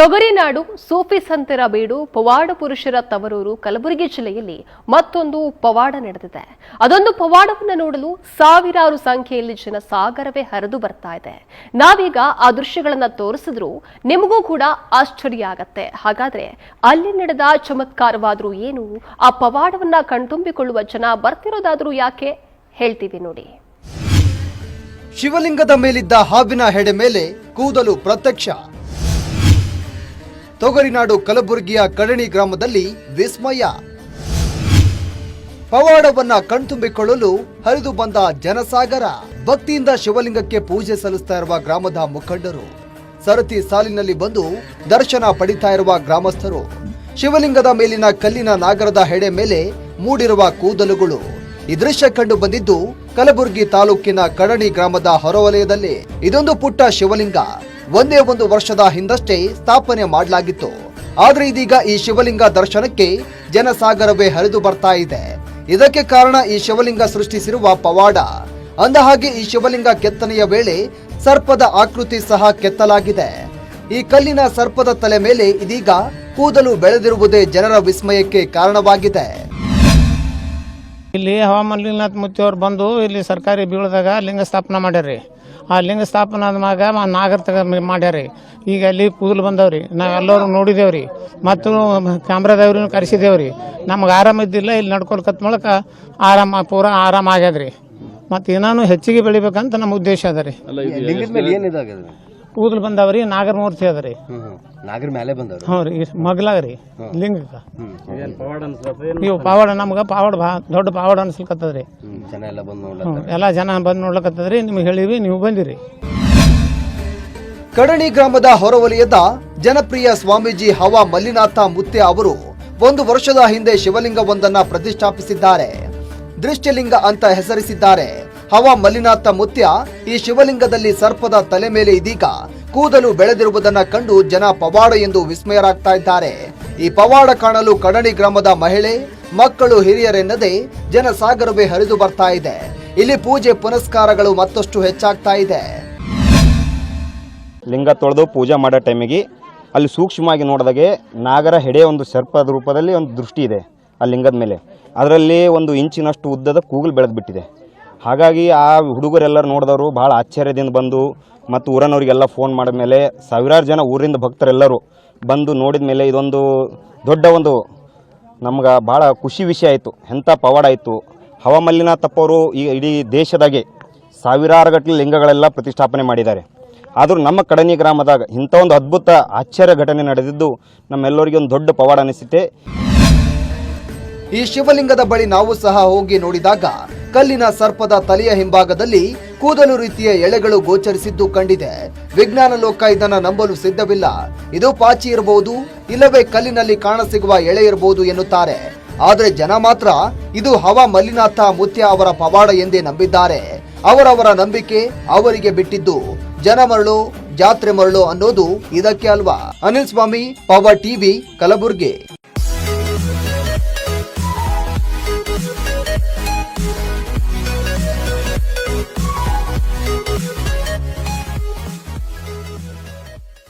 ತೊಗರಿನಾಡು ಸೂಫಿ ಸಂತರ ಬೀಡು ಪವಾಡ ಪುರುಷರ ತವರೂರು ಕಲಬುರಗಿ ಜಿಲ್ಲೆಯಲ್ಲಿ ಮತ್ತೊಂದು ಪವಾಡ ನಡೆದಿದೆ. ಅದೊಂದು ಪವಾಡವನ್ನು ನೋಡಲು ಸಾವಿರಾರು ಸಂಖ್ಯೆಯಲ್ಲಿ ಜನ ಸಾಗರವೇ ಹರಿದು ಬರ್ತಾ ಇದೆ. ನಾವೀಗ ಆ ದೃಶ್ಯಗಳನ್ನ ತೋರಿಸಿದ್ರು ನಿಮಗೂ ಕೂಡ ಆಶ್ಚರ್ಯ ಆಗತ್ತೆ. ಹಾಗಾದ್ರೆ ಅಲ್ಲಿ ನಡೆದ ಚಮತ್ಕಾರವಾದ್ರೂ ಏನು, ಆ ಪವಾಡವನ್ನ ಕಣ್ತುಂಬಿಕೊಳ್ಳುವ ಜನ ಬರ್ತಿರೋದಾದ್ರೂ ಯಾಕೆ ಹೇಳ್ತೀವಿ ನೋಡಿ. ಶಿವಲಿಂಗದ ಮೇಲಿದ್ದ ಹಾವಿನ ಹೆಡೆ ಮೇಲೆ ಕೂದಲು ಪ್ರತ್ಯಕ್ಷ. ತೊಗರಿನಾಡು ಕಲಬುರಗಿಯ ಕಡಣಿ ಗ್ರಾಮದಲ್ಲಿ ವಿಸ್ಮಯ. ಪವಾಡವನ್ನ ಕಣ್ತುಂಬಿಕೊಳ್ಳಲು ಹರಿದು ಬಂದ ಜನಸಾಗರ. ಭಕ್ತಿಯಿಂದ ಶಿವಲಿಂಗಕ್ಕೆ ಪೂಜೆ ಸಲ್ಲಿಸ್ತಾ ಇರುವ ಗ್ರಾಮದ ಮುಖಂಡರು, ಸರತಿ ಸಾಲಿನಲ್ಲಿ ಬಂದು ದರ್ಶನ ಪಡಿತಾ ಇರುವ ಗ್ರಾಮಸ್ಥರು, ಶಿವಲಿಂಗದ ಮೇಲಿನ ಕಲ್ಲಿನ ನಾಗರದ ಹೆಡೆ ಮೇಲೆ ಮೂಡಿರುವ ಕೂದಲುಗಳು. ಈ ದೃಶ್ಯ ಕಂಡು ಬಂದಿದ್ದು ಕಲಬುರಗಿ ತಾಲೂಕಿನ ಕಡಣಿ ಗ್ರಾಮದ ಹೊರವಲಯದಲ್ಲಿ. ಇದೊಂದು ಪುಟ್ಟ ಶಿವಲಿಂಗ ಒಂದೇ ಒಂದು ವರ್ಷದ ಹಿಂದಷ್ಟೇ ಸ್ಥಾಪನೆ ಮಾಡಲಾಗಿತ್ತು. ಆದ್ರೆ ಇದೀಗ ಈ ಶಿವಲಿಂಗ ದರ್ಶನಕ್ಕೆ ಜನಸಾಗರವೇ ಹರಿದು ಬರ್ತಾ ಇದೆ. ಇದಕ್ಕೆ ಕಾರಣ ಈ ಶಿವಲಿಂಗ ಸೃಷ್ಟಿಸಿರುವ ಪವಾಡ. ಅಂದಹಾಗೆ ಈ ಶಿವಲಿಂಗ ಕೆತ್ತನೆಯ ವೇಳೆ ಸರ್ಪದ ಆಕೃತಿ ಸಹ ಕೆತ್ತಲಾಗಿದೆ. ಈ ಕಲ್ಲಿನ ಸರ್ಪದ ತಲೆ ಮೇಲೆ ಇದೀಗ ಕೂದಲು ಬೆಳೆದಿರುವುದೇ ಜನರ ವಿಸ್ಮಯಕ್ಕೆ ಕಾರಣವಾಗಿದೆ. ಇಲ್ಲಿ ಹವಾಮಲ್ಲಿನಾಥ್ ಮುತ್ತಿಯವ್ರು ಬಂದು ಇಲ್ಲಿ ಸರ್ಕಾರಿ ಬೀಳದಾಗ ಲಿಂಗ ಸ್ಥಾಪನೆ ಮಾಡ್ಯಾರ್ರಿ. ಆ ಲಿಂಗ ಸ್ಥಾಪನೆ ಆದ್ಮಾಗ ನಾಗರ ಮಾಡ್ಯಾರಿ. ಈಗ ಅಲ್ಲಿ ಕೂದಲು ಬಂದವ್ರಿ, ನಾವೆಲ್ಲರೂ ನೋಡಿದೇವ್ರಿ, ಮತ್ತು ಕ್ಯಾಮ್ರಾದವ್ರನ್ನು ಕರೆಸಿದೇವ್ರಿ. ನಮ್ಗೆ ಆರಾಮ ಇದ್ದಿಲ್ಲ, ಇಲ್ಲಿ ನಡ್ಕೊಳ್ಕತ್ ಮೂಲಕ ಪೂರಾ ಆರಾಮ ಆಗ್ಯದ್ರಿ. ಮತ್ತು ಏನಾನು ಹೆಚ್ಚಿಗೆ ಬೆಳಿಬೇಕಂತ ನಮ್ಮ ಉದ್ದೇಶ ಅದ ರೀ. ಕೂದಲು ಬಂದವ್ರಿ, ನಾಗರ ಮೂರ್ತಿ ಅದರಿ, ನಾಗರ ಮೇಲೆ ಬಂದವ್ರಿ. ಹ್ಞೂ ರೀ, ಮಗ್ಲಾಗ್ರಿ ಲಿಂಗಕ್ಕ. ನೀವು ಪವಾಡ ನಮ್ಗೆ ಪವಾಡ ದೊಡ್ಡ ಪವಾಡ ಅನ್ಸ್ಲಿಕ್ಕತ್ತದ್ರಿ. ಜನ ಎಲ್ಲ ಬಂದು ಎಲ್ಲ ಜನ ಬಂದು ನೋಡ್ಲಕತ್ತದ್ರಿ. ನಿಮ್ಗೆ ಹೇಳಿವಿ, ನೀವು ಬಂದಿರಿ. ಕಡಣಿ ಗ್ರಾಮದ ಹೊರವಲಯದ ಜನಪ್ರಿಯ ಸ್ವಾಮೀಜಿ ಹವಾ ಮಲ್ಲಿನಾಥ ಮುತ್ಯ ಅವರು 1 ವರ್ಷದ ಹಿಂದೆ ಶಿವಲಿಂಗವೊಂದನ್ನ ಪ್ರತಿಷ್ಠಾಪಿಸಿದ್ದಾರೆ. ದೃಷ್ಟಿಲಿಂಗ ಅಂತ ಹೆಸರಿಸಿದ್ದಾರೆ. ಹವಾ ಮಲ್ಲಿನಾಥ ಮುತ್ಯ ಈ ಶಿವಲಿಂಗದಲ್ಲಿ ಸರ್ಪದ ತಲೆ ಮೇಲೆ ಇದೀಗ ಕೂದಲು ಬೆಳೆದಿರುವುದನ್ನ ಕಂಡು ಜನ ಪವಾಡ ಎಂದು ವಿಸ್ಮಯರಾಗ್ತಾ ಇದ್ದಾರೆ. ಈ ಪವಾಡ ಕಾಣಲು ಕಡಣಿ ಗ್ರಾಮದ ಮಹಿಳೆ, ಮಕ್ಕಳು, ಹಿರಿಯರೆನ್ನದೇ ಜನಸಾಗರವೇ ಹರಿದು ಬರ್ತಾ ಇದೆ. ಇಲ್ಲಿ ಪೂಜೆ ಪುನಸ್ಕಾರಗಳು ಮತ್ತಷ್ಟು ಹೆಚ್ಚಾಗ್ತಾ ಇದೆ. ಲಿಂಗ ತೊಳೆದು ಪೂಜೆ ಮಾಡೋ ಟೈಮಿಗೆ ಅಲ್ಲಿ ಸೂಕ್ಷ್ಮವಾಗಿ ನೋಡಿದಾಗೆ ನಾಗರ ಹೆಡೆ ಒಂದು ಸರ್ಪದ ರೂಪದಲ್ಲಿ ಒಂದು ದೃಷ್ಟಿ ಇದೆ ಆ ಲಿಂಗದ ಮೇಲೆ. ಅದರಲ್ಲಿ 1 ಇಂಚಿನಷ್ಟು ಉದ್ದದ ಕೂಗಲು ಬೆಳೆದ್ಬಿಟ್ಟಿದೆ. ಹಾಗಾಗಿ ಆ ಹುಡುಗರೆಲ್ಲರೂ ನೋಡಿದವರು ಭಾಳ ಆಶ್ಚರ್ಯದಿಂದ ಬಂದು, ಮತ್ತು ಊರನವರಿಗೆಲ್ಲ ಫೋನ್ ಮಾಡಿದ ಮೇಲೆ ಸಾವಿರಾರು ಜನ ಊರಿಂದ ಭಕ್ತರೆಲ್ಲರೂ ಬಂದು ನೋಡಿದ ಮೇಲೆ ಇದೊಂದು ದೊಡ್ಡ ಒಂದು ನಮ್ಗೆ ಭಾಳ ಖುಷಿ ವಿಷಯ ಆಯಿತು. ಎಂಥ ಪವಾಡ ಆಯಿತು. ಹವಾಮಲ್ಲಿನಾಥಪ್ಪವರು ಈ ಇಡೀ ದೇಶದಾಗೆ ಸಾವಿರಾರು ಗಟ್ಟಲೆ ಲಿಂಗಗಳೆಲ್ಲ ಪ್ರತಿಷ್ಠಾಪನೆ ಮಾಡಿದ್ದಾರೆ. ಆದರೂ ನಮ್ಮ ಕಡಣಿ ಗ್ರಾಮದಾಗ ಇಂಥ ಒಂದು ಅದ್ಭುತ ಆಶ್ಚರ್ಯ ಘಟನೆ ನಡೆದಿದ್ದು ನಮ್ಮೆಲ್ಲರಿಗೆ ಒಂದು ದೊಡ್ಡ ಪವಾಡ ಅನಿಸುತ್ತೆ. ಈ ಶಿವಲಿಂಗದ ಬಳಿ ನಾವು ಸಹ ಹೋಗಿ ನೋಡಿದಾಗ ಕಲ್ಲಿನ ಸರ್ಪದ ತಲೆಯ ಹಿಂಭಾಗದಲ್ಲಿ ಕೂದಲು ರೀತಿಯ ಎಳೆಗಳು ಗೋಚರಿಸಿದ್ದು ಕಂಡಿದೆ. ವಿಜ್ಞಾನ ಲೋಕ ಇದನ್ನ ನಂಬಲು ಸಿದ್ಧವಿಲ್ಲ. ಇದು ಪಾಚಿ ಇರಬಹುದು, ಇಲ್ಲವೇ ಕಲ್ಲಿನಲ್ಲಿ ಕಾಣಸಿಗುವ ಎಳೆ ಇರಬಹುದು ಎನ್ನುತ್ತಾರೆ. ಆದರೆ ಜನ ಮಾತ್ರ ಇದು ಹವಾ ಮಲ್ಲಿನಾಥ ಮುತ್ಯ ಅವರ ಪವಾಡ ಎಂದೇ ನಂಬಿದ್ದಾರೆ. ಅವರವರ ನಂಬಿಕೆ ಅವರಿಗೆ ಬಿಟ್ಟಿದ್ದು. ಜನ ಮರಳು ಜಾತ್ರೆ ಮರಳು ಅನ್ನೋದು ಇದಕ್ಕೆ ಅಲ್ವಾ. ಅನಿಲ್ ಸ್ವಾಮಿ, ಪವರ್ ಟಿವಿ, ಕಲಬುರಗಿ.